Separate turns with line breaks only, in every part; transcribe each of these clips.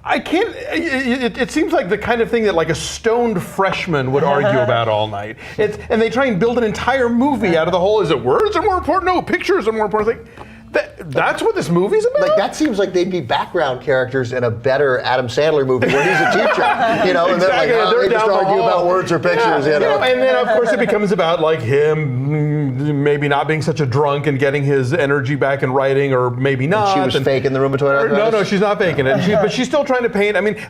I can't. It seems like the kind of thing that like a stoned freshman would argue about all night. And they try and build an entire movie out of the whole. Is it words are more important? No, pictures are more important. That's what this movie's about?
Like, that seems like they'd be background characters in a better Adam Sandler movie where he's a teacher, you know, and
exactly.
they just argue about words or pictures, you know.
And then, of course, it becomes about, like, him maybe not being such a drunk and getting his energy back in writing, or maybe not.
And she was faking the rheumatoid arthritis?
No, she's not faking it. But she's still trying to paint. I mean...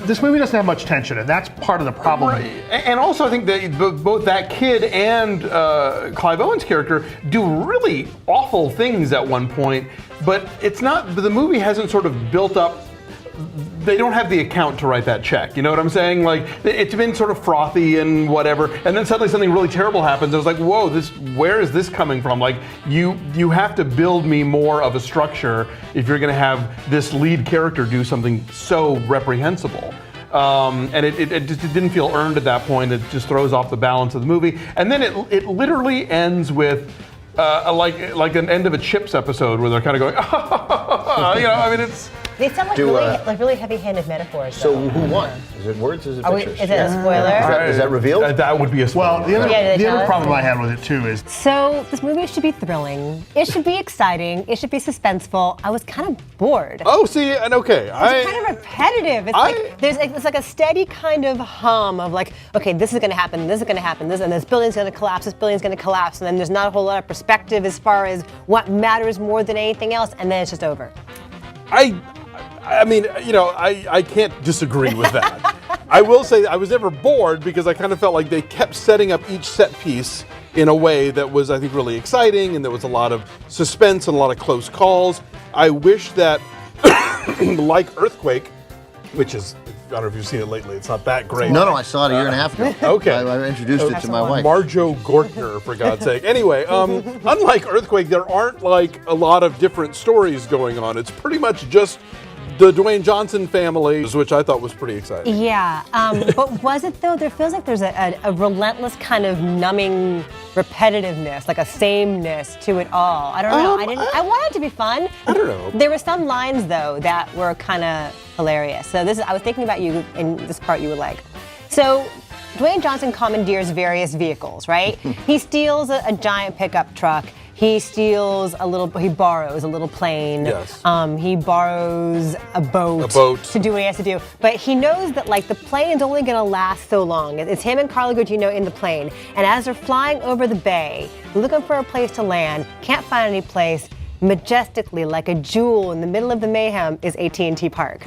This movie doesn't have much tension, and that's part of the problem.
Right. And also, I think that both that kid and Clive Owen's character do really awful things at one point, but it's not. But the movie hasn't sort of built up. They don't have the account to write that check. You know what I'm saying? Like, it's been sort of frothy and whatever, and then suddenly something really terrible happens. I was like, whoa, where is this coming from? Like, you have to build me more of a structure if you're going to have this lead character do something so reprehensible. And it just didn't feel earned at that point. It just throws off the balance of the movie. And then it literally ends with like an end of a Chips episode where they're kind of going, you know, I mean, it's...
They sound like really heavy-handed metaphors.
So who won? Is it words? Is it pictures?
Is it a spoiler?
Is that revealed?
That would be a spoiler.
Well, the other problem I had with it too is...
So this movie should be thrilling. It should be exciting. It should be suspenseful. I was kind of bored.
Oh, see, and okay.
It's kind of repetitive. It's like a steady kind of hum of like, okay, this is going to happen, this is going to happen, and this building's going to collapse, this building's going to collapse, and then there's not a whole lot of perspective as far as what matters more than anything else, and then it's just over.
I mean, you know, I can't disagree with that. I will say I was never bored because I kind of felt like they kept setting up each set piece in a way that was, I think, really exciting, and there was a lot of suspense and a lot of close calls. I wish that, like Earthquake, which is, I don't know if you've seen it lately, it's not that great.
No, I saw it a year and a half ago.
Okay.
I introduced it to my wife.
Marjo Gortner, for God's sake. Anyway, unlike Earthquake, there aren't like a lot of different stories going on. It's pretty much just the Dwayne Johnson family, which I thought was pretty exciting.
Yeah, but was it though? There feels like there's a relentless kind of numbing repetitiveness, like a sameness to it all. I don't know. I wanted it to be fun.
I don't know.
There were some lines though that were kind of hilarious. So I was thinking about you in this part. You were like, so Dwayne Johnson commandeers various vehicles, right? He steals a giant pickup truck. He borrows a little plane.
Yes.
He borrows a boat to do what he has to do. But he knows that like the plane's only gonna last so long. It's him and Carla Gugino in the plane. And as they're flying over the bay, looking for a place to land, can't find any place, majestically, like a jewel in the middle of the mayhem, is AT&T Park.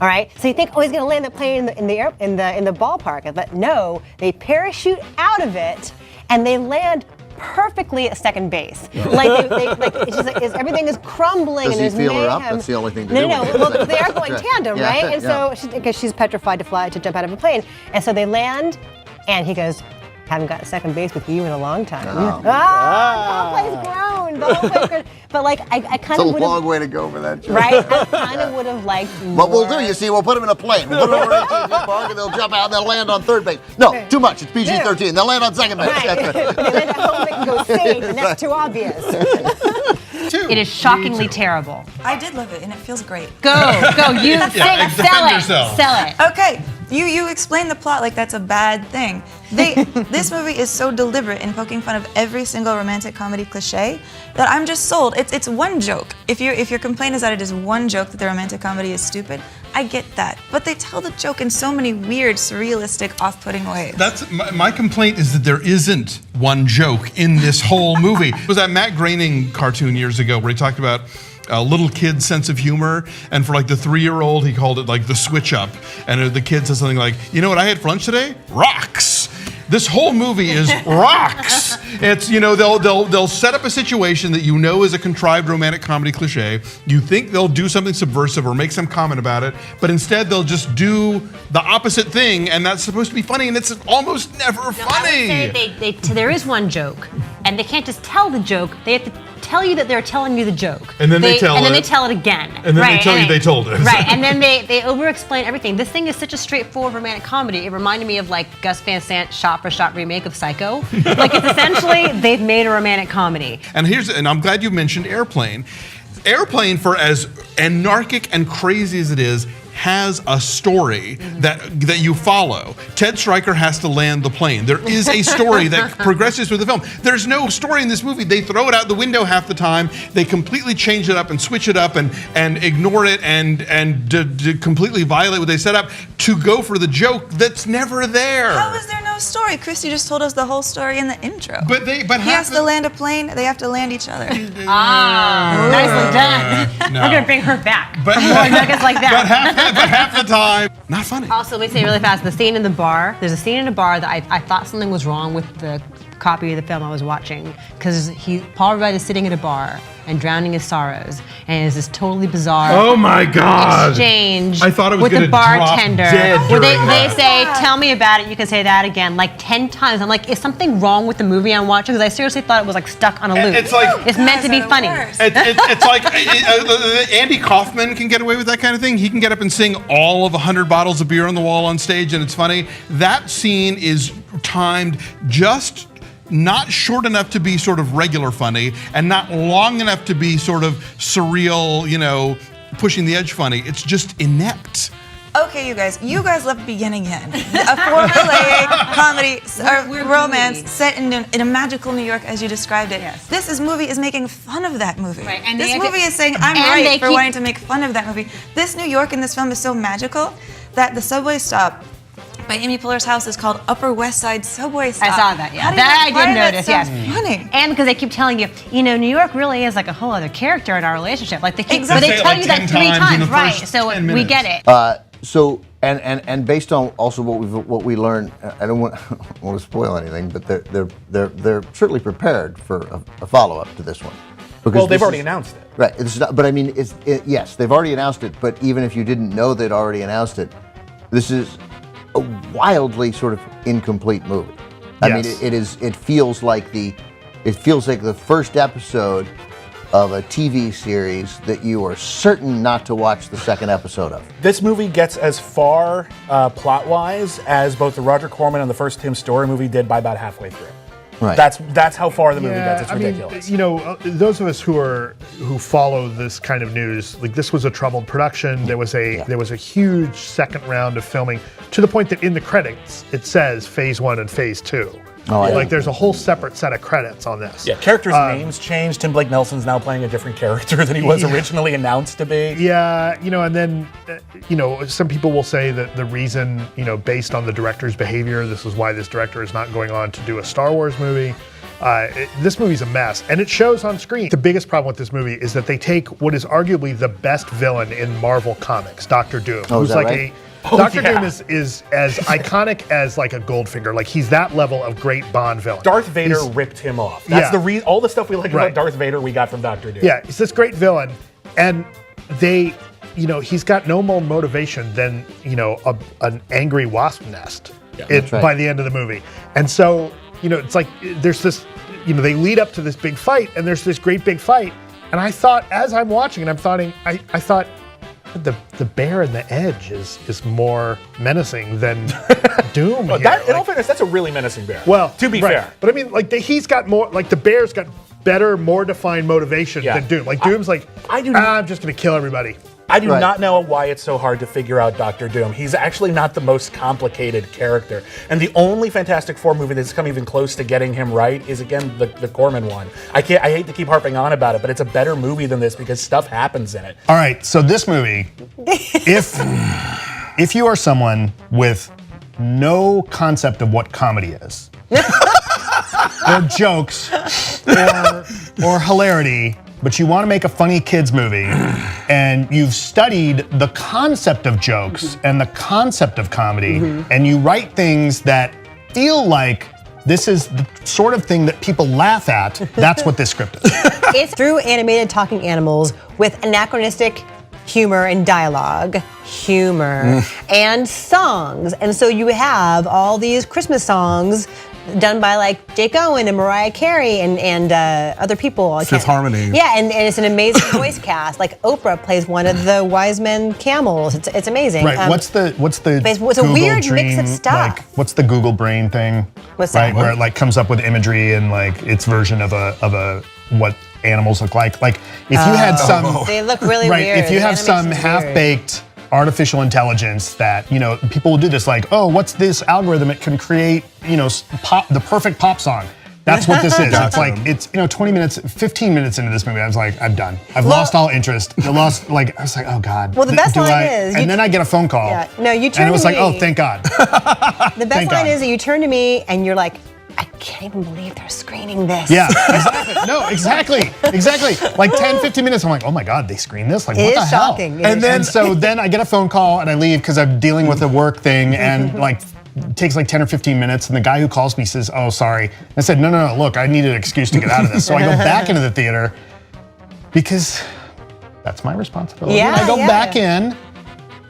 All right, so you think, oh, he's gonna land the plane in the ballpark, but no, they parachute out of it and they land perfectly at second base. Like it's just like everything is crumbling.
Does
and
he feel her up?
mayhem.
That's the only thing to do.
No. Well, they are going tandem, right? And so because she's petrified to jump out of a plane, and so they land, and he goes, "Haven't gotten second base with you in a long time."
Oh.
The whole place groaned. The whole place groaned. But like I kind of
It's a long way to go for that joke.
right? I kind of would have liked more.
What we'll do, you see, we'll put them in a plane. We'll put them over AT&T Park, and they'll jump out and they'll land on third base. No, too much. It's PG-13. They'll land on second base.
Right. They land at home and go safe, and that's too obvious. It is shockingly terrible.
I did love it, and it feels great.
Go, you sell it.
Okay, you explain the plot like that's a bad thing. This movie is so deliberate in poking fun of every single romantic comedy cliche that I'm just sold. It's one joke. If your complaint is that it is one joke that the romantic comedy is stupid, I get that. But they tell the joke in so many weird, surrealistic, off-putting ways.
That's my complaint is that there isn't one joke in this whole movie. It was that Matt Groening cartoon years ago where he talked about a little kid's sense of humor, and for like the 3-year-old, he called it like the switch up, and the kid says something like, "You know what I had for lunch today? Rocks." This whole movie is rocks. It's, you know, they'll set up a situation that you know is a contrived romantic comedy cliche. You think they'll do something subversive or make some comment about it, but instead they'll just do the opposite thing, and that's supposed to be funny, and it's almost never funny.
I would say there is one joke, and they can't just tell the joke. They have to tell you that they're telling you the joke.
And then they tell
and then
it.
they tell it again.
And then
right?
they tell you they told it.
Right, and then they over-explain everything. This thing is such a straightforward romantic comedy. It reminded me of like Gus Van Sant shot-for-shot remake of Psycho. Like it's essentially, they've made a romantic comedy.
And I'm glad you mentioned Airplane. Airplane, for as anarchic and crazy as it is, has a story that you follow. Ted Stryker has to land the plane. There is a story that progresses through the film. There's no story in this movie. They throw it out the window half the time. They completely change it up and switch it up and ignore it and completely violate what they set up to go for the joke that's never there.
How is there no story? Christy just told us the whole story in the intro.
But he
has to land a plane. They have to land each other.
Nicely done.
No.
We're gonna bring her back.
But-
For more nuggets like that.
But half the time, not funny.
Also, let me say really fast, the scene in the bar, there's a scene in a bar that I thought something was wrong with the copy of the film I was watching, because Paul Rudd is sitting at a bar and drowning his sorrows, and it's this totally bizarre exchange
I thought it was
with the
gonna drop
bartender
dead
where they
during that.
say, tell me about it, you can say that again, like 10 times. I'm like, is something wrong with the movie I'm watching? Because I seriously thought it was like stuck on a loop.
It's like-
it's meant to be funny.
It's like Andy Kaufman can get away with that kind of thing. He can get up and sing all of 100 bottles of beer on the wall on stage, and it's funny. That scene is timed just not short enough to be sort of regular funny, and not long enough to be sort of surreal, pushing the edge funny. It's just inept.
Okay, you guys left beginning in. A formulaic comedy or romance set in a magical New York, as you described it.
Yes.
This movie is making fun of that movie.
Right, and
this
they-
movie is saying, I'm
and
right
they
for
keep-
wanting to make fun of that movie. This New York in this film is so magical that the subway stop by Amy Poehler's house is called Upper West Side Subway Stop.
I saw that, yeah.
How do
That
you-
I did
why
notice,
that
yes.
so funny.
And because they keep telling you, New York really is like a whole other character in our relationship. Like they keep,
Exactly.
but
They
they
say it
tell
like
you
10
that 3
times in
times,
the
right?
first
So
10
we
minutes.
get it.
So and based on also what we learned, I don't want to spoil anything, but they're certainly prepared for a follow-up to this one. Because
Well, they've
this
already
is-
announced it.
Right. It's not, but I mean, yes, they've already announced it. But even if you didn't know they'd already announced it, this is a wildly sort of incomplete movie. I mean,
Yes.
it feels like the first episode of a TV series that you are certain not to watch the second episode of.
This movie gets as far plot-wise as both the Roger Corman and the first Tim Story movie did by about halfway through.
Right.
That's how far the movie gets. It's ridiculous.
Those of us who follow this kind of news, like this was a troubled production. There was a huge second round of filming, to the point that in the credits it says Phase 1 and Phase 2.
Oh, I
Like there's a whole separate set of credits on this.
Yeah, characters' names changed. Tim Blake Nelson's now playing a different character than he was originally announced to be.
Yeah, and then, some people will say that the reason, based on the director's behavior, this is why this director is not going on to do a Star Wars movie. This movie's a mess, and it shows on screen. The biggest problem with this movie is that they take what is arguably the best villain in Marvel Comics, Dr. Doom,
Oh, is
who's
that
like
right?
Dr. Doom is as iconic as like a Goldfinger. Like he's that level of great Bond villain.
Darth Vader
He's-
ripped him off. That's
Yeah.
all the stuff we like
Right.
about Darth Vader we got from Dr. Doom.
Yeah, he's this great villain, and they, he's got no more motivation than an angry wasp nest
That's right.
by the end of the movie. And so it's like there's this, they lead up to this big fight, and there's this great big fight, and I thought as I'm watching it, I thought the bear in the edge is more menacing than Doom.
But
here.
in all fairness, that's a really menacing bear.
Well,
to be
right.
fair.
But I mean, like he's got more, like the bear's got better, more defined motivation
Yeah.
than Doom. Like Doom's I'm just gonna kill everybody.
I do
Right.
not know why it's so hard to figure out Dr. Doom. He's actually not the most complicated character. And the only Fantastic Four movie that's come even close to getting him right is, again, the Corman one. I hate to keep harping on about it, but it's a better movie than this because stuff happens in it.
All right, so this movie, if you are someone with no concept of what comedy is, or jokes, or hilarity, but you want to make a funny kids movie, and you've studied the concept of jokes and the concept of comedy, and you write things that feel like this is the sort of thing that people laugh at, that's what this script is.
It's through animated talking animals with anachronistic humor and dialogue, and songs. And so you have all these Christmas songs done by like Jake Owen and Mariah Carey and other people.
Fifth Harmony.
Yeah, and it's an amazing voice cast. Like Oprah plays one of the wise men camels. It's amazing.
Right. What's the
it's a
Google
weird
dream,
mix of stuff.
Like, what's the Google Brain thing?
What's that?
Right, where it like comes up with imagery and like its version of a what animals look like. Like if you had some,
They look really
right?
weird.
If you
The
have some
animation's weird.
half-baked artificial intelligence that, you know, people will do this like, oh, what's this algorithm? It can create, you know, the perfect pop song. That's what this is. It's like, it's, you know, 20 minutes, 15 minutes into this movie, I was like, I'm done. I've lost all interest. I lost, like, I was like, oh God.
Well, the best line is,
and then I get a phone call.
Yeah. No, you turn
And it was
to
like,
me.
oh, thank God.
The best
Thank
line
God.
is that you turn to me and you're like, I can't even believe they're screening this.
Yeah, exactly. No, exactly. Like 10, 15 minutes, I'm like, oh my God, they screened this? Like,
It
what the
is
hell?
shocking. It
And
is
then, then I get a phone call and I leave because I'm dealing with a work thing and like, it takes like 10 or 15 minutes. And the guy who calls me says, oh, sorry. I said, no, look, I need an excuse to get out of this. So I go back into the theater because that's my responsibility.
Yeah,
And I go
yeah.
back in.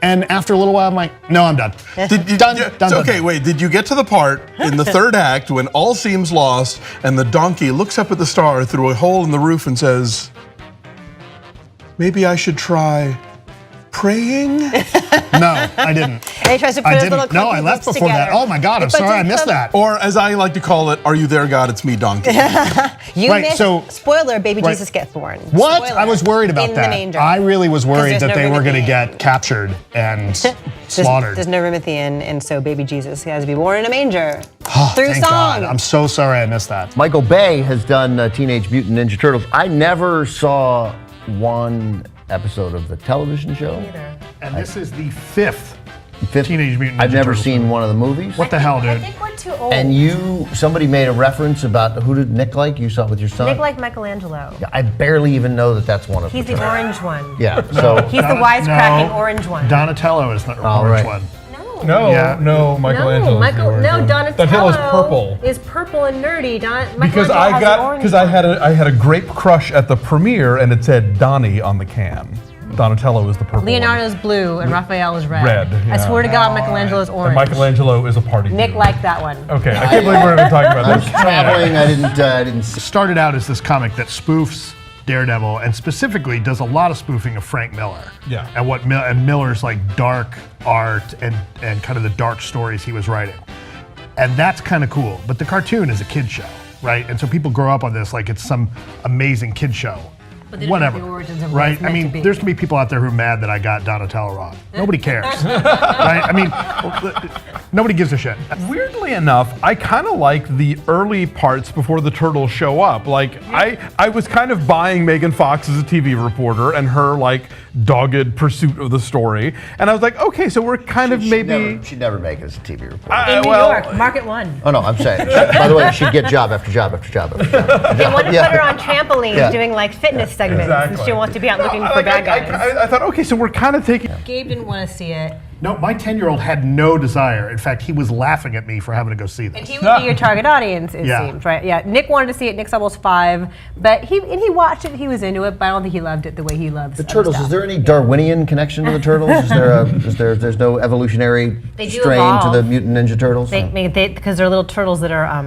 And after a little while, I'm like, no, I'm done. Done.
Okay, wait, did you get to the part in the third act when all seems lost and the donkey looks up at the star through a hole in the roof and says, maybe I should try praying?
No, I didn't.
And he tries to put
I
his
didn't.
little
No,
clunky
I left
boots
before that.
together.
Oh my God, I'm
He puts
sorry I
his
missed
club-
that.
Or as I like to call it, are you there, God? It's me, donkey.
You
Right,
missed,
so-
spoiler, baby
Right.
Jesus gets born.
What?
Spoiler.
I was worried about
In
that.
the manger.
I really was worried
there's
that
no
they
room
were
at
going to
the
get
inn.
captured and slaughtered.
There's no room at the inn, and so baby Jesus has to be born in a manger. Through
Thank
song.
God. I'm so sorry I missed that.
Michael Bay has done Teenage Mutant Ninja Turtles. I never saw one episode of the television show.
And this is the fifth
Fifth-
Teenage Mutant Ninja
I've never
Turtles
seen
movie.
one of the movies.
What the hell,
I
dude?
think we're too old.
And somebody made a reference about who did Nick like? You saw it with your son?
Nick like Michelangelo.
Yeah, I barely even know that that's one of
He's
them.
the orange one.
Yeah, so
He's the wisecracking orange one.
Donatello is the
All
orange
right.
one.
No,
Yeah.
no, Michelangelo.
Donatello
is purple.
is purple and nerdy.
Because I had a grape crush at the premiere and it said Donnie on the can. Donatello is the purple.
Leonardo's blue and Raphael is red.
Red,
I
yeah.
swear to God, Michelangelo's
one.
orange.
And Michelangelo is a party.
Nick
dude.
liked that one.
Okay, I can't believe we're even talking about this.
traveling, I didn't see.
Started out as this comic that spoofs Daredevil and specifically does a lot of spoofing of Frank Miller.
Yeah.
And what and Miller's like dark art and kind of the dark stories he was writing. And that's kind of cool. But the cartoon is a kid show, right? And so people grow up on this like it's some amazing kid show.
But they don't
Whatever.
know the origins of what
right?
it's
I
meant
mean,
to be.
there's gonna be people out there who are mad that I got Donatello wrong. Nobody cares. Right? I mean, nobody gives a shit.
Weirdly enough, I kind of like the early parts before the turtles show up. Like, I was kind of buying Megan Fox as a TV reporter and her like dogged pursuit of the story, and I was like, okay, so we're kind of maybe.
She'd never make it as a TV reporter.
In New
well,
York, Market One.
Oh no, I'm saying. By the way, she'd get job after job after job after job.
They want to put her on trampolines
Yeah.
doing like fitness segments,
Exactly.
and she wants to be out looking for
Like,
bad guys.
I thought, okay, so we're kind of taking.
Gabe didn't want to see it,
No, my 10-year-old had no desire. In fact, he was laughing at me for having to go see
and
this.
he would be your target audience. It
Yeah.
seems right. Yeah, Nick wanted to see it. Nick's almost 5, but he watched it. He was into it, but I don't think he loved it the way he loves
The turtles. Is there any Darwinian connection to the turtles? There's no evolutionary
They do
strain
evolve.
to the mutant ninja turtles?
Because they're little turtles that are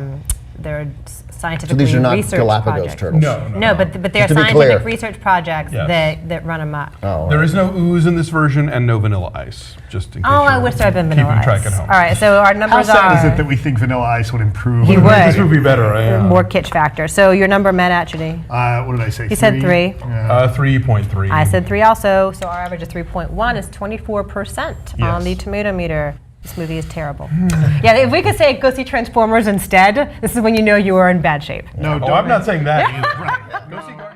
they're
So
scientifically
these are not
research
Galapagos
projects.
turtles.
No, but they're
to be
scientific
clear.
research projects
Yes.
that run amok.
Oh,
There is no ooze in this version and no vanilla ice. Just in case.
Oh, I
you're
wish there had been vanilla
keeping track
ice.
at home.
All right, so our
How
numbers
sad is
are
it that we think Vanilla Ice would improve?
He
on
would.
This would be better. Yeah.
more kitsch factor. So your number, Matt Atchity.
What did I say?
You said 3.
Yeah.
3.3.
I said 3 also. So our average of 3.1 is 24% on
Yes.
the tomato meter. This movie is terrible. Yeah, if we could say go see Transformers instead, this is when you know you are in bad shape.
No,
Oh,
don't
I'm not
make-
saying that either. Right. Go see Guardians.